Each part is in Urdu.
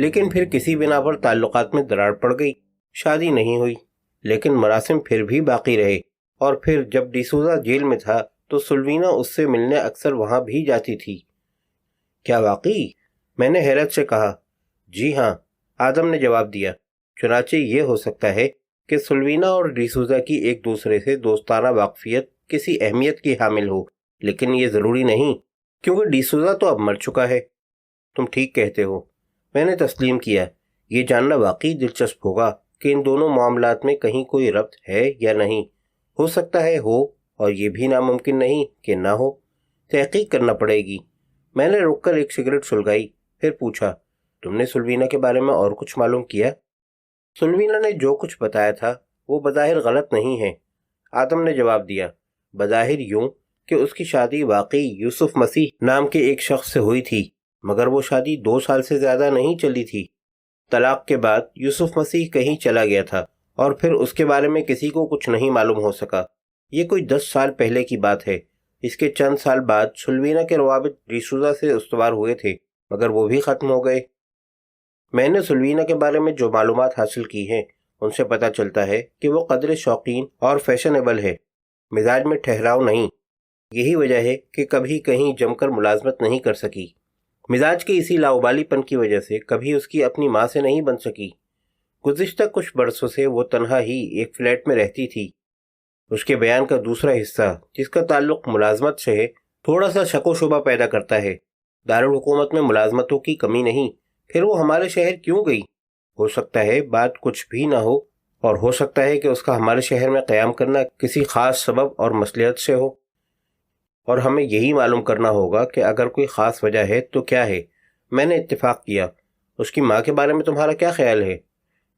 لیکن پھر کسی بنا پر تعلقات میں دراڑ پڑ گئی، شادی نہیں ہوئی، لیکن مراسم پھر بھی باقی رہے۔ اور پھر جب ڈیسوزا جیل میں تھا تو سلوینا اس سے ملنے اکثر وہاں بھی جاتی تھی۔ کیا واقعی؟ میں نے حیرت سے کہا۔ جی ہاں، آدم نے جواب دیا۔ چنانچہ یہ ہو سکتا ہے کہ سلوینا اور ڈیسوزا کی ایک دوسرے سے دوستانہ واقفیت کسی اہمیت کی حامل ہو، لیکن یہ ضروری نہیں، کیونکہ ڈیسوزا تو اب مر چکا ہے۔ تم ٹھیک کہتے ہو، میں نے تسلیم کیا۔ یہ جاننا واقعی دلچسپ ہوگا کہ ان دونوں معاملات میں کہیں کوئی ربط ہے یا نہیں۔ ہو سکتا ہے ہو، اور یہ بھی ناممکن نہیں کہ نہ ہو۔ تحقیق کرنا پڑے گی۔ میں نے رک کر ایک سگریٹ سلگائی، پھر پوچھا، تم نے سلوینا کے بارے میں اور کچھ معلوم کیا؟ سلوینا نے جو کچھ بتایا تھا وہ بظاہر غلط نہیں ہے، آدم نے جواب دیا۔ بظاہر یوں کہ اس کی شادی واقعی یوسف مسیح نام کے ایک شخص سے ہوئی تھی، مگر وہ شادی 2 سال سے زیادہ نہیں چلی تھی۔ طلاق کے بعد یوسف مسیح کہیں چلا گیا تھا اور پھر اس کے بارے میں کسی کو کچھ نہیں معلوم ہو سکا۔ یہ کوئی 10 سال پہلے کی بات ہے۔ اس کے چند سال بعد سلوینا کے روابط ڈیسوزا سے استوار ہوئے تھے، مگر وہ بھی ختم ہو گئے۔ میں نے سلوینا کے بارے میں جو معلومات حاصل کی ہیں ان سے پتہ چلتا ہے کہ وہ قدر شوقین اور فیشنیبل ہے، مزاج میں ٹھہراؤ نہیں۔ یہی وجہ ہے کہ کبھی کہیں جم کر ملازمت نہیں کر سکی۔ مزاج کے اسی لاؤبالی پن کی وجہ سے کبھی اس کی اپنی ماں سے نہیں بن سکی۔ گزشتہ کچھ برسوں سے وہ تنہا ہی ایک فلیٹ میں رہتی تھی۔ اس کے بیان کا دوسرا حصہ، جس کا تعلق ملازمت سے ہے، تھوڑا سا شک و شبہ پیدا کرتا ہے۔ دارالحکومت میں ملازمتوں کی کمی نہیں، پھر وہ ہمارے شہر کیوں گئی؟ ہو سکتا ہے بات کچھ بھی نہ ہو، اور ہو سکتا ہے کہ اس کا ہمارے شہر میں قیام کرنا کسی خاص سبب اور مصلحت سے ہو، اور ہمیں یہی معلوم کرنا ہوگا کہ اگر کوئی خاص وجہ ہے تو کیا ہے۔ میں نے اتفاق کیا۔ اس کی ماں کے بارے میں تمہارا کیا خیال ہے؟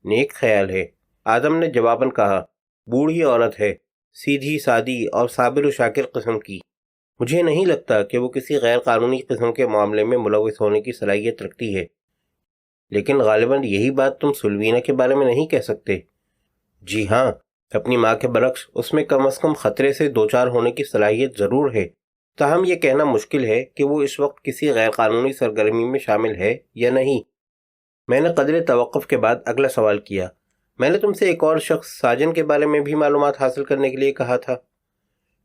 نیک خیال ہے، آدم نے جواباً کہا۔ بوڑھی عورت ہے، سیدھی سادی اور صابر و شاکر قسم کی۔ مجھے نہیں لگتا کہ وہ کسی غیر قانونی قسم کے معاملے میں ملوث ہونے کی صلاحیت رکھتی ہے، لیکن غالباً یہی بات تم سلوینا کے بارے میں نہیں کہہ سکتے۔ جی ہاں، اپنی ماں کے برعکس اس میں کم از کم خطرے سے دوچار ہونے کی صلاحیت ضرور ہے، تاہم یہ کہنا مشکل ہے کہ وہ اس وقت کسی غیر قانونی سرگرمی میں شامل ہے یا نہیں۔ میں نے قدر توقف کے بعد اگلا سوال کیا۔ میں نے تم سے ایک اور شخص ساجن کے بارے میں بھی معلومات حاصل کرنے کے لیے کہا تھا۔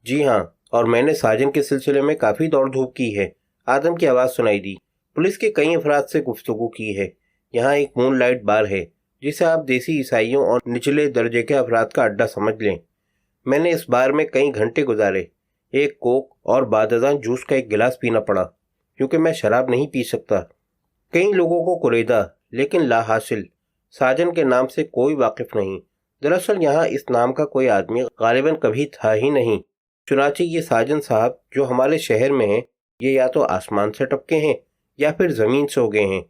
جی ہاں، اور میں نے ساجن کے سلسلے میں کافی دوڑ دھوپ کی ہے۔ آدم کی آواز سنائی دی۔ پولیس کے کئی افراد سے گفتگو کی ہے۔ یہاں ایک مون لائٹ بار ہے جسے آپ دیسی عیسائیوں اور نچلے درجے کے افراد کا اڈا سمجھ لیں۔ میں نے اس بار میں کئی گھنٹے گزارے۔ ایک کوک اور بعد ازاں جوس کا ایک گلاس پینا پڑا، کیونکہ میں شراب نہیں پی سکتا۔ کئی لوگوں کو قریدا، لیکن لا حاصل۔ ساجن کے نام سے کوئی واقف نہیں۔ دراصل یہاں اس نام کا کوئی آدمی غالباً کبھی تھا ہی نہیں۔ چنانچہ یہ ساجن صاحب جو ہمارے شہر میں ہیں، یہ یا تو آسمان سے ٹپکے ہیں یا پھر زمین سے اگے ہیں۔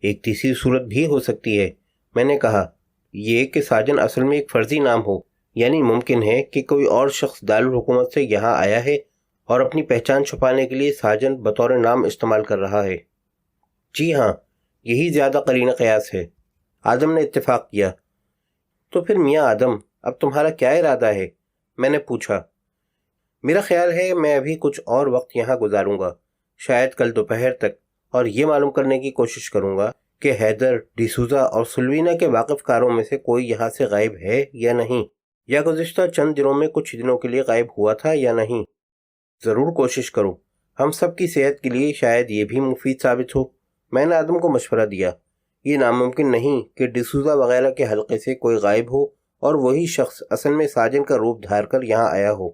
ایک تیسری صورت بھی ہو سکتی ہے، میں نے کہا، یہ کہ ساجن اصل میں ایک فرضی نام ہو، یعنی ممکن ہے کہ کوئی اور شخص دارالحکومت سے یہاں آیا ہے اور اپنی پہچان چھپانے کے لیے ساجن بطور نام استعمال کر رہا ہے۔ جی ہاں، یہی زیادہ قرینہ قیاس ہے، آدم نے اتفاق کیا۔ تو پھر میاں آدم، اب تمہارا کیا ارادہ ہے؟ میں نے پوچھا۔ میرا خیال ہے میں ابھی کچھ اور وقت یہاں گزاروں گا، شاید کل دوپہر تک، اور یہ معلوم کرنے کی کوشش کروں گا کہ حیدر، ڈیسوزا اور سلوینا کے واقف کاروں میں سے کوئی یہاں سے غائب ہے یا نہیں، یا گزشتہ چند دنوں میں کچھ دنوں کے لیے غائب ہوا تھا یا نہیں۔ ضرور کوشش کرو، ہم سب کی صحت کے لیے شاید یہ بھی مفید ثابت ہو۔ میں نے آدم کو مشورہ دیا۔ یہ ناممکن نہیں کہ ڈیسوزا وغیرہ کے حلقے سے کوئی غائب ہو اور وہی شخص اصل میں ساجن کا روپ دھار کر یہاں آیا ہو۔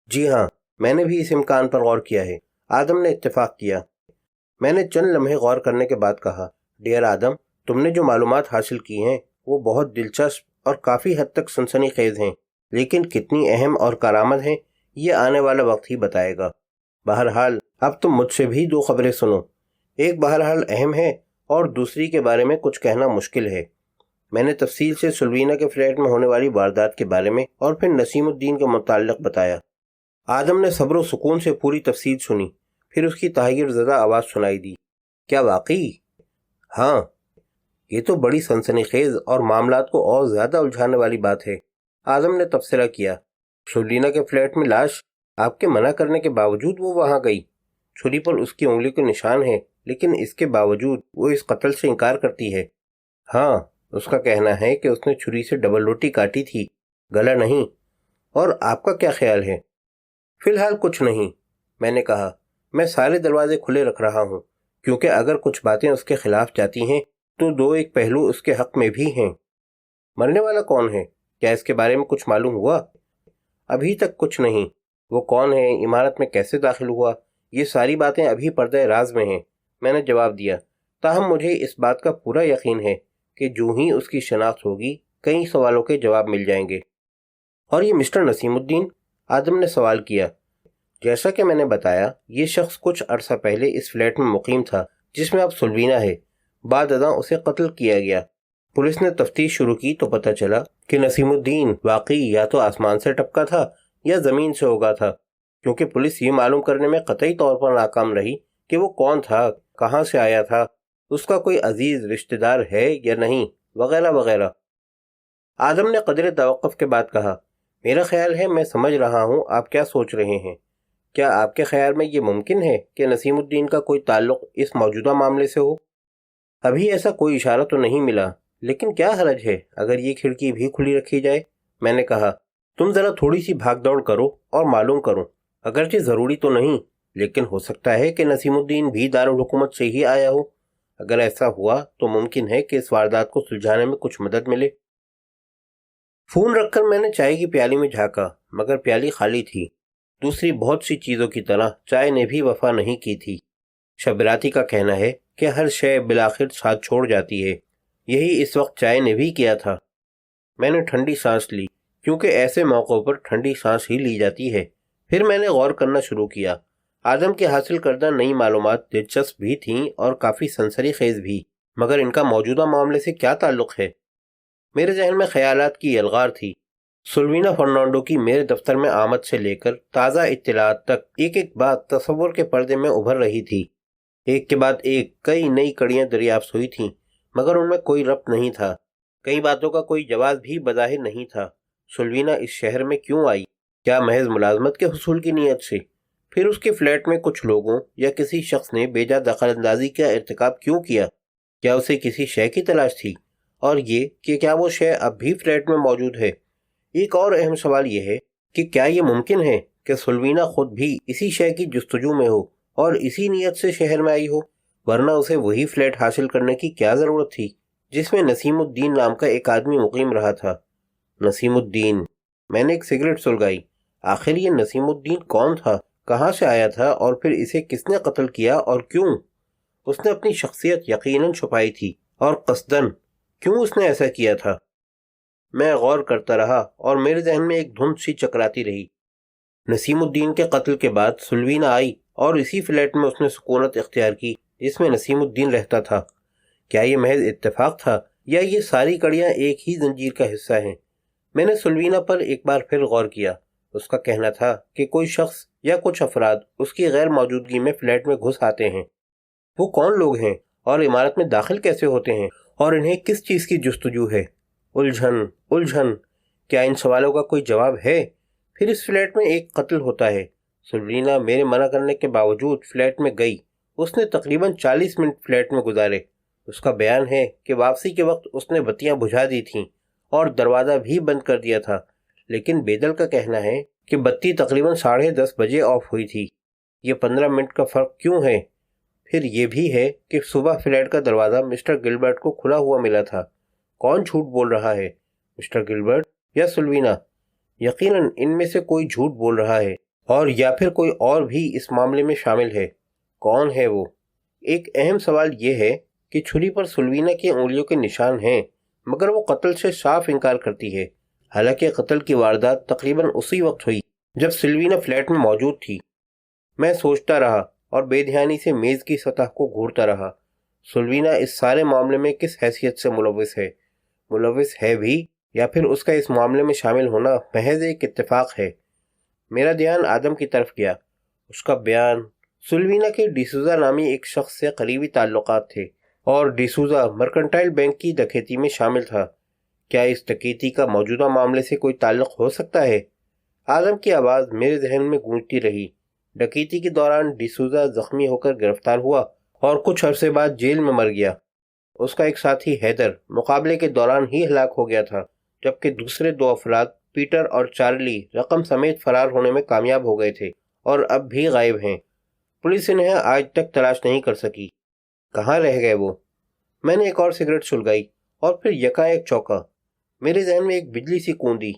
جی ہاں، میں نے بھی اس امکان پر غور کیا ہے، آدم نے اتفاق کیا۔ میں نے چند لمحے غور کرنے کے بعد کہا، ڈیئر آدم، تم نے جو معلومات حاصل کی ہیں وہ بہت دلچسپ اور کافی حد تک سنسنی خیز ہیں، لیکن کتنی اہم اور کارآمد ہیں یہ آنے والا وقت ہی بتائے گا۔ بہرحال اب تم مجھ سے بھی 2 خبریں سنو۔ ایک بہرحال اہم ہے اور دوسری کے بارے میں کچھ کہنا مشکل ہے۔ میں نے تفصیل سے سلوینا کے فلیٹ میں ہونے والی واردات کے بارے میں اور پھر نسیم الدین کے متعلق بتایا۔ آدم نے صبر و سکون سے پوری تفصیل سنی، پھر اس کی تحیر زدہ آواز سنائی دی۔ کیا واقعی؟ ہاں، یہ تو بڑی سنسنی خیز اور معاملات کو اور زیادہ الجھانے والی بات ہے۔ آدم نے تبصرہ کیا۔ سلوینا کے فلیٹ میں لاش، آپ کے منع کرنے کے باوجود وہ وہاں گئی۔ چھری پر اس کی انگلی کے نشان ہیں، لیکن اس کے باوجود وہ اس قتل سے انکار کرتی ہے۔ ہاں، اس کا کہنا ہے کہ اس نے چھری سے ڈبل روٹی کاٹی تھی، گلا نہیں۔ اور آپ کا کیا خیال ہے؟ فی الحال کچھ نہیں، میں نے کہا۔ میں سارے دروازے کھلے رکھ رہا ہوں، کیونکہ اگر کچھ باتیں اس کے خلاف جاتی ہیں تو دو ایک پہلو اس کے حق میں بھی ہیں۔ مرنے والا کون ہے؟ کیا اس کے بارے میں کچھ معلوم ہوا؟ ابھی تک کچھ نہیں۔ وہ کون ہے، عمارت میں کیسے داخل ہوا، یہ ساری باتیں ابھی پردہ راز میں ہیں، میں نے جواب دیا۔ تاہم مجھے اس بات کا پورا یقین ہے کہ جو ہی اس کی شناخت ہوگی کئی سوالوں کے جواب مل جائیں گے۔ اور یہ مسٹر نسیم الدین؟ آدم نے سوال کیا۔ جیسا کہ میں نے بتایا، یہ شخص کچھ عرصہ پہلے اس فلیٹ میں مقیم تھا جس میں اب سلوینا ہے۔ بعد ازاں اسے قتل کیا گیا۔ پولیس نے تفتیش شروع کی تو پتہ چلا کہ نسیم الدین واقعی یا تو آسمان سے ٹپکا تھا یا زمین سے اگا تھا، کیونکہ پولیس یہ معلوم کرنے میں قطعی طور پر ناکام رہی کہ وہ کون تھا، کہاں سے آیا تھا، اس کا کوئی عزیز رشتہ دار ہے یا نہیں، وغیرہ وغیرہ۔ آدم نے قدر توقف کے بعد کہا، میرا خیال ہے میں سمجھ رہا ہوں آپ کیا سوچ رہے ہیں۔ کیا آپ کے خیال میں یہ ممکن ہے کہ نسیم الدین کا کوئی تعلق اس موجودہ معاملے سے ہو؟ ابھی ایسا کوئی اشارہ تو نہیں ملا، لیکن کیا حرج ہے اگر یہ کھڑکی بھی کھلی رکھی جائے؟ میں نے کہا، تم ذرا تھوڑی سی بھاگ دوڑ کرو اور معلوم کرو، اگرچہ ضروری تو نہیں، لیکن ہو سکتا ہے کہ نسیم الدین بھی دارالحکومت سے ہی آیا ہو۔ اگر ایسا ہوا تو ممکن ہے کہ اس واردات کو سلجھانے میں کچھ مدد ملے۔ فون رکھ کر میں نے چائے کی پیالی میں جھانکا، مگر پیالی خالی تھی۔ دوسری بہت سی چیزوں کی طرح چائے نے بھی وفا نہیں کی تھی۔ شبراتی کا کہنا ہے کہ ہر شے بالآخر ساتھ چھوڑ جاتی ہے، یہی اس وقت چائے نے بھی کیا تھا۔ میں نے ٹھنڈی سانس لی، کیونکہ ایسے موقعوں پر ٹھنڈی سانس ہی لی جاتی ہے۔ پھر میں نے غور کرنا شروع کیا۔ آدم کے حاصل کردہ نئی معلومات دلچسپ بھی تھیں اور کافی سنسنی خیز بھی، مگر ان کا موجودہ معاملے سے کیا تعلق ہے؟ میرے ذہن میں خیالات کی یلغار تھی۔ سلوینا فرنانڈو کی میرے دفتر میں آمد سے لے کر تازہ اطلاعات تک ایک ایک بات تصور کے پردے میں ابھر رہی تھی۔ ایک کے بعد ایک کئی نئی کڑیاں دریافت ہوئی تھیں، مگر ان میں کوئی ربط نہیں تھا۔ کئی باتوں کا کوئی جواز بھی بظاہر نہیں تھا۔ سلوینا اس شہر میں کیوں آئی؟ کیا محض ملازمت کے حصول کی نیت سے؟ پھر اس کے فلیٹ میں کچھ لوگوں یا کسی شخص نے بے جا دخل اندازی کا ارتکاب کیوں کیا؟ کیا اسے کسی شے کی تلاش تھی؟ اور یہ کہ کیا وہ شے اب بھی فلیٹ میں موجود ہے؟ ایک اور اہم سوال یہ ہے کہ کیا یہ ممکن ہے کہ سلوینا خود بھی اسی شے کی جستجو میں ہو اور اسی نیت سے شہر میں آئی ہو، ورنہ اسے وہی فلیٹ حاصل کرنے کی کیا ضرورت تھی جس میں نسیم الدین نام کا ایک آدمی مقیم رہا تھا؟ نسیم الدین۔ میں نے ایک سگریٹ سلگائی۔ آخر یہ نسیم الدین کون تھا، کہاں سے آیا تھا، اور پھر اسے کس نے قتل کیا اور کیوں؟ اس نے اپنی شخصیت یقیناً چھپائی تھی، اور قصداً۔ کیوں اس نے ایسا کیا تھا؟ میں غور کرتا رہا اور میرے ذہن میں ایک دھند سی چکراتی رہی۔ نسیم الدین کے قتل کے بعد سلوینا آئی اور اسی فلیٹ میں اس نے سکونت اختیار کی جس میں نسیم الدین رہتا تھا۔ کیا یہ محض اتفاق تھا یا یہ ساری کڑیاں ایک ہی زنجیر کا حصہ ہیں؟ میں نے سلوینا پر ایک بار پھر غور کیا۔ اس کا کہنا تھا کہ کوئی شخص یا کچھ افراد اس کی غیر موجودگی میں فلیٹ میں گھس آتے ہیں۔ وہ کون لوگ ہیں اور عمارت میں داخل کیسے ہوتے ہیں اور انہیں کس چیز کی جستجو ہے؟ الجھن۔ کیا ان سوالوں کا کوئی جواب ہے؟ پھر اس فلیٹ میں ایک قتل ہوتا ہے۔ سلوینا میرے منع کرنے کے باوجود فلیٹ میں گئی۔ اس نے تقریباً 40 منٹ فلیٹ میں گزارے۔ اس کا بیان ہے کہ واپسی کے وقت اس نے بتیاں بجھا دی تھیں اور دروازہ بھی بند کر دیا تھا، لیکن بیدل کا کہنا ہے کہ بتی تقریباً 10:30 بجے آف ہوئی تھی۔ یہ 15 منٹ کا فرق کیوں ہے؟ پھر یہ بھی ہے کہ صبح فلیٹ کا دروازہ مسٹر گلبرٹ کو کھلا ہوا ملا تھا۔ کون جھوٹ بول رہا ہے، مسٹر گلبرٹ یا سلوینا؟ یقیناً ان میں سے کوئی جھوٹ بول رہا ہے، اور یا پھر کوئی اور بھی اس معاملے میں شامل ہے۔ کون ہے وہ؟ ایک اہم سوال یہ ہے کہ چھری پر سلوینا کی انگلیوں کے نشان ہیں، مگر وہ قتل سے صاف انکار کرتی ہے، حالانکہ قتل کی واردات تقریباً اسی وقت ہوئی جب سلوینا فلیٹ میں موجود تھی۔ میں سوچتا رہا اور بے دھیانی سے میز کی سطح کو گھورتا رہا۔ سلوینا اس سارے معاملے میں کس حیثیت سے ملوث ہے؟ ملوث ہے بھی، یا پھر اس کا اس معاملے میں شامل ہونا محض ایک اتفاق ہے؟ میرا دھیان آدم کی طرف گیا۔ اس کا بیان، سلوینا کے ڈیسوزا نامی ایک شخص سے قریبی تعلقات تھے، اور ڈیسوزا مرکنٹائل بینک کی ڈکیتی میں شامل تھا۔ کیا اس ڈکیتی کا موجودہ معاملے سے کوئی تعلق ہو سکتا ہے؟ آدم کی آواز میرے ذہن میں گونجتی رہی۔ ڈکیتی کے دوران ڈیسوزا زخمی ہو کر گرفتار ہوا اور کچھ عرصے بعد جیل میں مر گیا۔ اس کا ایک ساتھی حیدر مقابلے کے دوران ہی ہلاک ہو گیا تھا، جبکہ دوسرے 2 افراد پیٹر اور چارلی رقم سمیت فرار ہونے میں کامیاب ہو گئے تھے اور اب بھی غائب ہیں۔ پولیس انہیں آج تک تلاش نہیں کر سکی۔ کہاں رہ گئے وہ؟ میں نے ایک اور سگریٹ سلگائی اور پھر یکایک چونکا۔ میرے ذہن میں ایک بجلی سی کوندی۔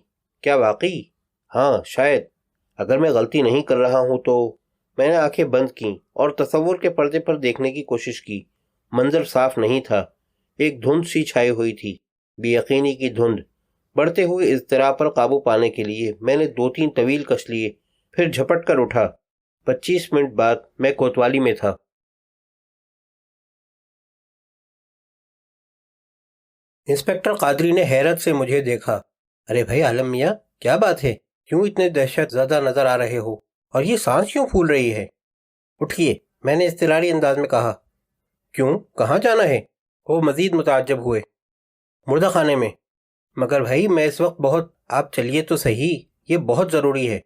کیا واقعی؟ ہاں شاید، اگر میں غلطی نہیں کر رہا ہوں تو۔ میں نے آنکھیں بند کیں اور تصور کے پردے پر دیکھنے کی کوشش کی۔ منظر صاف نہیں تھا، ایک دھند سی چھائی ہوئی تھی، بے یقینی کی دھند۔ بڑھتے ہوئے اضطراب پر قابو پانے کے لیے میں نے 2-3 طویل کش لیے، پھر جھپٹ کر اٹھا۔ 25 منٹ بعد میں کوتوالی میں تھا۔ انسپکٹر قادری نے حیرت سے مجھے دیکھا۔ ارے بھائی عالم میاں، کیا بات ہے؟ کیوں اتنے دہشت زدہ نظر آ رہے ہو؟ اور یہ سانس کیوں پھول رہی ہے؟ اٹھیے، میں نے اضطراری انداز میں کہا۔ کیوں؟ کہاں جانا ہے؟ وہ مزید متعجب ہوئے۔ مردہ خانے میں۔ مگر بھائی میں اس وقت بہت… آپ چلیے تو صحیح، یہ بہت ضروری ہے۔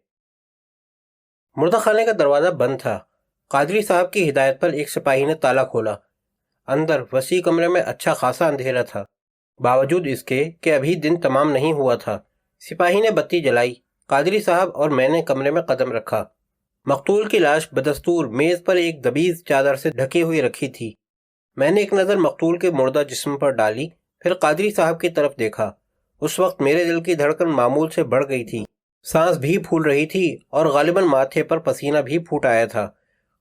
مردہ خانے کا دروازہ بند تھا۔ قادری صاحب کی ہدایت پر ایک سپاہی نے تالا کھولا۔ اندر وسیع کمرے میں اچھا خاصا اندھیرا تھا، باوجود اس کے کہ ابھی دن تمام نہیں ہوا تھا۔ سپاہی نے بتی جلائی۔ قادری صاحب اور میں نے کمرے میں قدم رکھا۔ مقتول کی لاش بدستور میز پر ایک دبیز چادر سے ڈھکی ہوئی رکھی تھی۔ میں نے ایک نظر مقتول کے مردہ جسم پر ڈالی، پھر قادری صاحب کی طرف دیکھا۔ اس وقت میرے دل کی دھڑکن معمول سے بڑھ گئی تھی، سانس بھی پھول رہی تھی اور غالباً ماتھے پر پسینہ بھی پھوٹ آیا تھا۔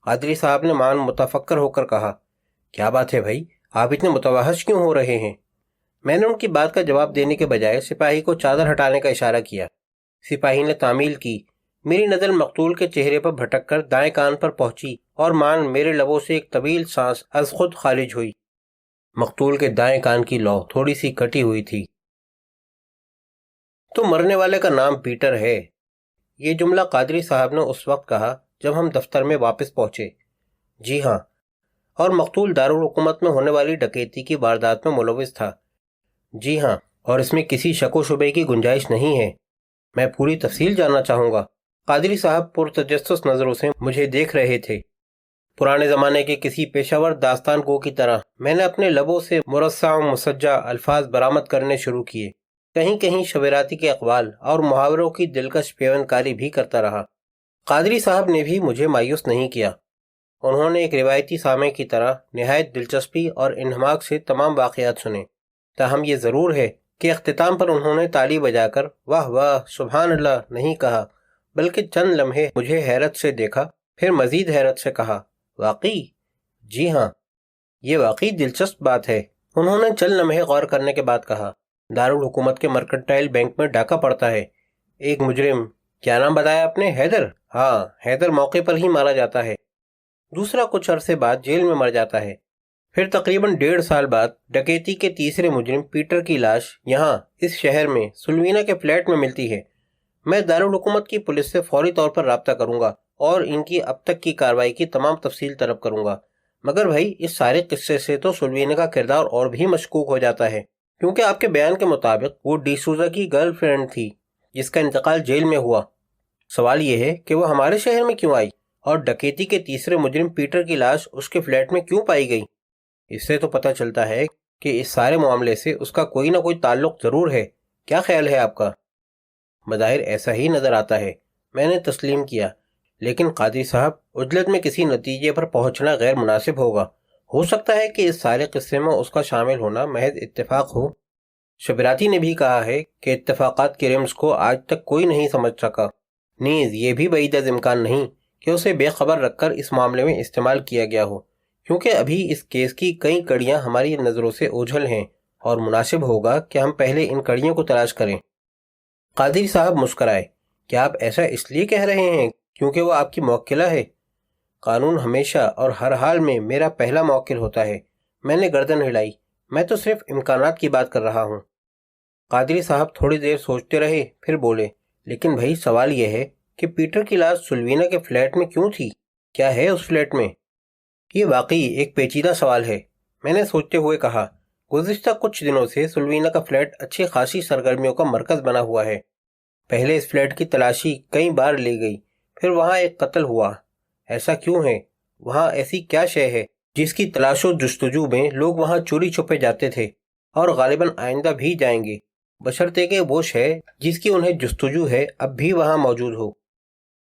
قادری صاحب نے مان متفکر ہو کر کہا، کیا بات ہے بھائی، آپ اتنے متوحش کیوں ہو رہے ہیں؟ میں نے ان کی بات کا جواب دینے کے بجائے سپاہی کو چادر ہٹانے کا اشارہ کیا۔ سپاہی نے تعمیل کی۔ میری نظر مقتول کے چہرے پر بھٹک کر دائیں کان پر پہنچی اور مان میرے لبوں سے ایک طویل سانس از خود خارج ہوئی۔ مقتول کے دائیں کان کی لو تھوڑی سی کٹی ہوئی تھی۔ تو مرنے والے کا نام پیٹر ہے؟ یہ جملہ قادری صاحب نے اس وقت کہا جب ہم دفتر میں واپس پہنچے۔ جی ہاں، اور مقتول دارالحکومت میں ہونے والی ڈکیتی کی واردات میں ملوث تھا۔ جی ہاں، اور اس میں کسی شک و شبے کی گنجائش نہیں ہے۔ میں پوری تفصیل جاننا چاہوں گا۔ قادری صاحب پرتجسس نظروں سے مجھے دیکھ رہے تھے۔ پرانے زمانے کے کسی پیشہ ور داستان گو کی طرح میں نے اپنے لبوں سے مرصع و مسجع الفاظ برآمد کرنے شروع کیے، کہیں کہیں شبیراتی کے اقوال اور محاوروں کی دلکش پیوند کاری بھی کرتا رہا۔ قادری صاحب نے بھی مجھے مایوس نہیں کیا۔ انہوں نے ایک روایتی سامع کی طرح نہایت دلچسپی اور انہماک سے تمام واقعات سنے۔ تاہم یہ ضرور ہے کہ اختتام پر انہوں نے تالی بجا کر واہ واہ سبحان اللہ نہیں کہا، بلکہ چند لمحے مجھے حیرت سے دیکھا، پھر مزید حیرت سے کہا، واقعی؟ جی ہاں، یہ واقعی دلچسپ بات ہے۔ انہوں نے چند لمحے غور کرنے کے بعد کہا، دارالحکومت کے مرکنٹائل بینک میں ڈاکہ پڑتا ہے ایک مجرم، کیا نام بتایا آپ نے؟ حیدر؟ ہاں، حیدر موقع پر ہی مارا جاتا ہے، دوسرا کچھ عرصے بعد جیل میں مر جاتا ہے، پھر تقریباً 1.5 سال بعد ڈکیتی کے تیسرے مجرم پیٹر کی لاش یہاں اس شہر میں سلوینا کے فلیٹ میں ملتی ہے۔ میں دارالحکومت کی پولیس سے فوری طور پر رابطہ کروں گا اور ان کی اب تک کی کارروائی کی تمام تفصیل طلب کروں گا۔ مگر بھائی اس سارے قصے سے تو سلوینا کا کردار اور بھی مشکوک ہو جاتا ہے، کیونکہ آپ کے بیان کے مطابق وہ ڈی سوزا کی گرل فرینڈ تھی جس کا انتقال جیل میں ہوا۔ سوال یہ ہے کہ وہ ہمارے شہر میں کیوں آئی اور ڈکیتی کے تیسرے مجرم پیٹر کی لاش اس کے فلیٹ میں کیوں پائی گئی؟ اس سے تو پتہ چلتا ہے کہ اس سارے معاملے سے اس کا کوئی نہ کوئی تعلق ضرور ہے۔ کیا خیال ہے آپ کا؟ بظاہر ایسا ہی نظر آتا ہے، میں نے تسلیم کیا، لیکن قاضی صاحب عجلت میں کسی نتیجے پر پہنچنا غیر مناسب ہوگا۔ ہو سکتا ہے کہ اس سارے قصے میں اس کا شامل ہونا محض اتفاق ہو۔ شبیراتی نے بھی کہا ہے کہ اتفاقات کے رمز کو آج تک کوئی نہیں سمجھ سکا، نیز یہ بھی بعید از امکان نہیں کہ اسے بے خبر رکھ کر اس معاملے میں استعمال کیا گیا ہو، کیونکہ ابھی اس کیس کی کئی کڑیاں ہماری نظروں سے اوجھل ہیں اور مناسب ہوگا کہ ہم پہلے ان کڑیوں کو تلاش کریں۔ قادری صاحب مسکرائے۔ کیا آپ ایسا اس لیے کہہ رہے ہیں کیونکہ وہ آپ کی موکلہ ہے؟ قانون ہمیشہ اور ہر حال میں میرا پہلا موکل ہوتا ہے۔ میں نے گردن ہلائی۔ میں تو صرف امکانات کی بات کر رہا ہوں۔ قادری صاحب تھوڑی دیر سوچتے رہے، پھر بولے، لیکن بھائی سوال یہ ہے کہ پیٹر کی لاش سلوینا کے فلیٹ میں کیوں تھی؟ کیا ہے اس فلیٹ میں؟ یہ واقعی ایک پیچیدہ سوال ہے، میں نے سوچتے ہوئے کہا۔ گزشتہ کچھ دنوں سے سلوینا کا فلیٹ اچھی خاصی سرگرمیوں کا مرکز بنا ہوا ہے۔ پہلے اس فلیٹ کی تلاشی کئی بار لی گئی، پھر وہاں ایک قتل ہوا۔ ایسا کیوں ہے؟ وہاں ایسی کیا شے ہے جس کی تلاش و جستجو میں لوگ وہاں چوری چھپے جاتے تھے اور غالباً آئندہ بھی جائیں گے، بشرطے کہ وہ شے جس کی انہیں جستجو ہے اب بھی وہاں موجود ہو۔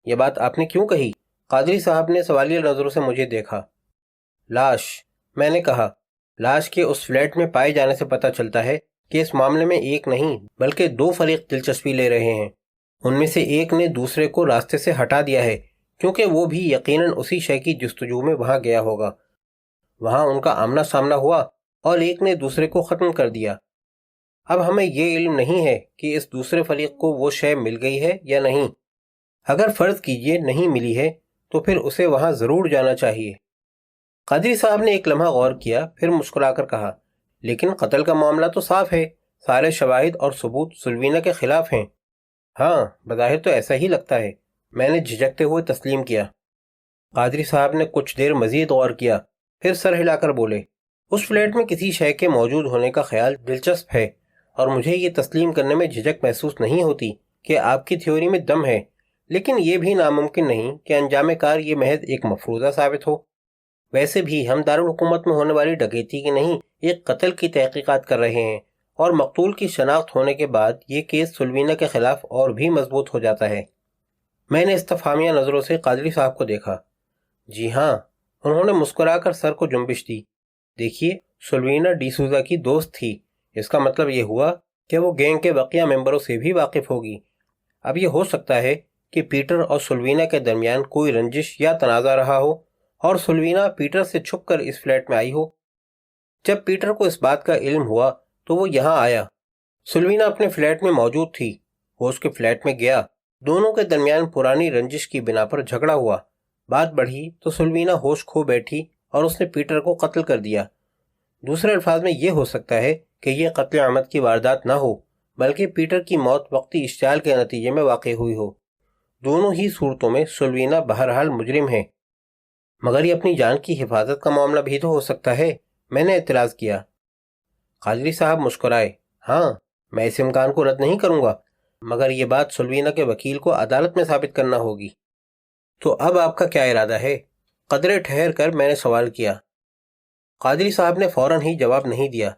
یہ بات آپ نے کیوں کہی؟ قادری صاحب نے سوالیہ نظروں سے مجھے دیکھا۔ لاش، میں نے کہا، لاش کے اس فلیٹ میں پائے جانے سے پتہ چلتا ہے کہ اس معاملے میں ایک نہیں بلکہ دو فریق دلچسپی لے رہے ہیں۔ ان میں سے ایک نے دوسرے کو راستے سے ہٹا دیا ہے کیونکہ وہ بھی یقیناً اسی شے کی جستجو میں وہاں گیا ہوگا۔ وہاں ان کا آمنا سامنا ہوا اور ایک نے دوسرے کو ختم کر دیا۔ اب ہمیں یہ علم نہیں ہے کہ اس دوسرے فریق کو وہ شے مل گئی ہے یا نہیں۔ اگر فرض کیجئے نہیں ملی ہے تو پھر اسے وہاں ضرور جانا چاہیے۔ قادری صاحب نے ایک لمحہ غور کیا، پھر مسکرا کر کہا، لیکن قتل کا معاملہ تو صاف ہے، سارے شواہد اور ثبوت سلوینہ کے خلاف ہیں۔ ہاں، بظاہر تو ایسا ہی لگتا ہے، میں نے جھجکتے ہوئے تسلیم کیا۔ قادری صاحب نے کچھ دیر مزید غور کیا، پھر سر ہلا کر بولے، اس فلیٹ میں کسی شے کے موجود ہونے کا خیال دلچسپ ہے اور مجھے یہ تسلیم کرنے میں جھجک محسوس نہیں ہوتی کہ آپ کی تھیوری میں دم ہے، لیکن یہ بھی ناممکن نہیں کہ انجام کار یہ محض ایک مفروضہ ثابت ہو۔ ویسے بھی ہم دارالحکومت میں ہونے والی ڈکیتی کی نہیں، ایک قتل کی تحقیقات کر رہے ہیں، اور مقتول کی شناخت ہونے کے بعد یہ کیس سلوینہ کے خلاف اور بھی مضبوط ہو جاتا ہے۔ میں نے استفہامیہ نظروں سے قادری صاحب کو دیکھا۔ جی ہاں، انہوں نے مسکرا کر سر کو جنبش دی۔ دیکھیے، سلوینہ ڈی سوزا کی دوست تھی، اس کا مطلب یہ ہوا کہ وہ گینگ کے بقیہ ممبروں سے بھی واقف ہوگی۔ اب یہ ہو سکتا ہے کہ پیٹر اور سلوینہ کے درمیان کوئی رنجش یا تنازع رہا ہو اور سلوینہ پیٹر سے چھپ کر اس فلیٹ میں آئی ہو۔ جب پیٹر کو اس بات کا علم ہوا تو وہ یہاں آیا۔ سلوینہ اپنے فلیٹ میں موجود تھی، وہ اس کے فلیٹ میں گیا، دونوں کے درمیان پرانی رنجش کی بنا پر جھگڑا ہوا، بات بڑھی تو سلوینہ ہوش کھو بیٹھی اور اس نے پیٹر کو قتل کر دیا۔ دوسرے الفاظ میں یہ ہو سکتا ہے کہ یہ قتل عمد کی واردات نہ ہو بلکہ پیٹر کی موت وقتی اشتعال کے نتیجے میں واقع ہوئی ہو۔ دونوں ہی صورتوں میں سلوینہ بہرحال مجرم ہے۔ مگر یہ اپنی جان کی حفاظت کا معاملہ بھی تو ہو سکتا ہے، میں نے اعتراض کیا۔ قادری صاحب مسکرائے۔ ہاں، میں اس امکان کو رد نہیں کروں گا، مگر یہ بات سلوینہ کے وکیل کو عدالت میں ثابت کرنا ہوگی۔ تو اب آپ کا کیا ارادہ ہے؟ قدرے ٹھہر کر میں نے سوال کیا۔ قادری صاحب نے فوراً ہی جواب نہیں دیا،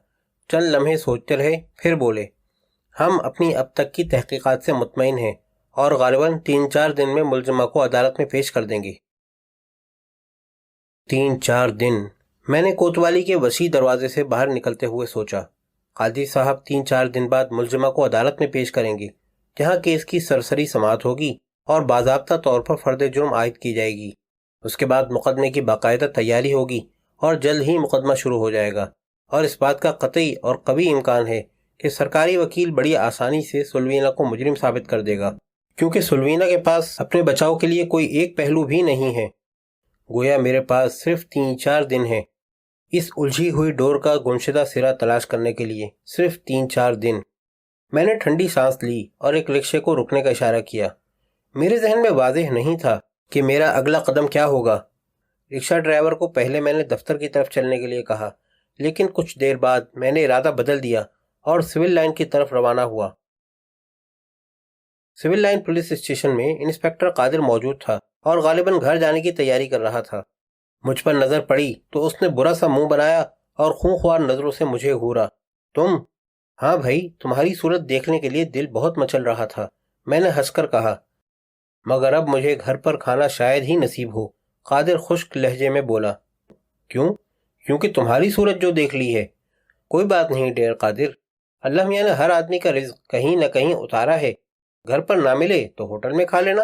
چند لمحے سوچتے رہے، پھر بولے، ہم اپنی اب تک کی تحقیقات سے مطمئن ہیں اور غالباً 3-4 دن میں ملزمہ کو عدالت میں پیش کر دیں گے۔ 3-4 دن، میں نے کوتوالی کے وسیع دروازے سے باہر نکلتے ہوئے سوچا۔ قاضی صاحب 3-4 دن بعد ملزمہ کو عدالت میں پیش کریں گے، جہاں کیس کی سرسری سماعت ہوگی اور باضابطہ طور پر فرد جرم عائد کی جائے گی۔ اس کے بعد مقدمے کی باقاعدہ تیاری ہوگی اور جلد ہی مقدمہ شروع ہو جائے گا، اور اس بات کا قطعی اور قوی امکان ہے کہ سرکاری وکیل بڑی آسانی سے سلوینہ کو مجرم ثابت کر دے گا، کیونکہ سلوینہ کے پاس اپنے بچاؤ کے لیے کوئی ایک پہلو بھی نہیں ہے۔ گویا میرے پاس صرف 3-4 دن ہیں اس الجھی ہوئی ڈور کا گمشدہ سرا تلاش کرنے کے لیے، صرف 3-4 دن۔ میں نے ٹھنڈی سانس لی اور ایک رکشے کو رکنے کا اشارہ کیا۔ میرے ذہن میں واضح نہیں تھا کہ میرا اگلا قدم کیا ہوگا۔ رکشہ ڈرائیور کو پہلے میں نے دفتر کی طرف چلنے کے لیے کہا، لیکن کچھ دیر بعد میں نے ارادہ بدل دیا اور سول لائن کی طرف روانہ ہوا۔ سول لائن پولیس اسٹیشن میں انسپکٹر قادر موجود تھا اور غالباً گھر جانے کی تیاری کر رہا تھا۔ مجھ پر نظر پڑی تو اس نے برا سا منہ بنایا اور خونخوار نظروں سے مجھے گھورا۔ تم؟ ہاں بھائی، تمہاری صورت دیکھنے کے لیے دل بہت مچل رہا تھا، میں نے ہنس کر کہا۔ مگر اب مجھے گھر پر کھانا شاید ہی نصیب ہو، قادر خشک لہجے میں بولا۔ کیوں؟ کیونکہ تمہاری صورت جو دیکھ لی ہے۔ کوئی بات نہیں ڈیر قادر، اللہ میاں نے ہر آدمی کا رزق کہیں نہ کہیں اتارا ہے، گھر پر نہ ملے تو ہوٹل میں کھا لینا۔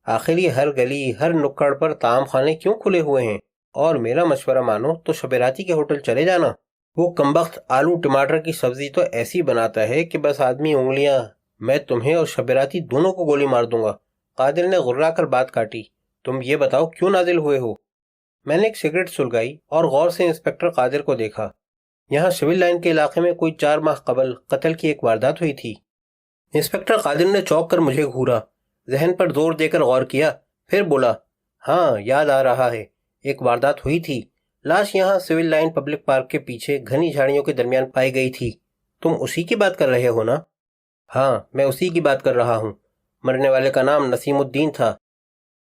آخر یہ ہر گلی ہر نکڑ پر طعام خانے کیوں کھلے ہوئے ہیں، اور میرا مشورہ مانو تو شب راتی کے ہوٹل چلے جانا۔ وہ کمبخت آلو ٹماٹر کی سبزی تو ایسی بناتا ہے کہ بس آدمی انگلیاں، میں تمہیں اور شب راتی دونوں کو گولی مار دوں گا۔ قادر نے غرا کر بات کاٹی۔ تم یہ بتاؤ کیوں نازل ہوئے ہو؟ میں نے ایک سگریٹ سلگائی اور غور سے انسپکٹر قادر کو دیکھا۔ یہاں سول لائن کے علاقے میں کوئی 4 ماہ قبل قتل کی ایک واردات ہوئی تھی۔ انسپکٹر قادر نے چونک کر مجھے گھورا، ذہن پر زور دے کر غور کیا، پھر بولا، ہاں یاد آ رہا ہے، ایک واردات ہوئی تھی، لاش یہاں سول لائن پبلک پارک کے پیچھے گھنی جھاڑیوں کے درمیان پائی گئی تھی۔ تم اسی کی بات کر رہے ہو نا؟ ہاں، میں اسی کی بات کر رہا ہوں۔ مرنے والے کا نام نسیم الدین تھا،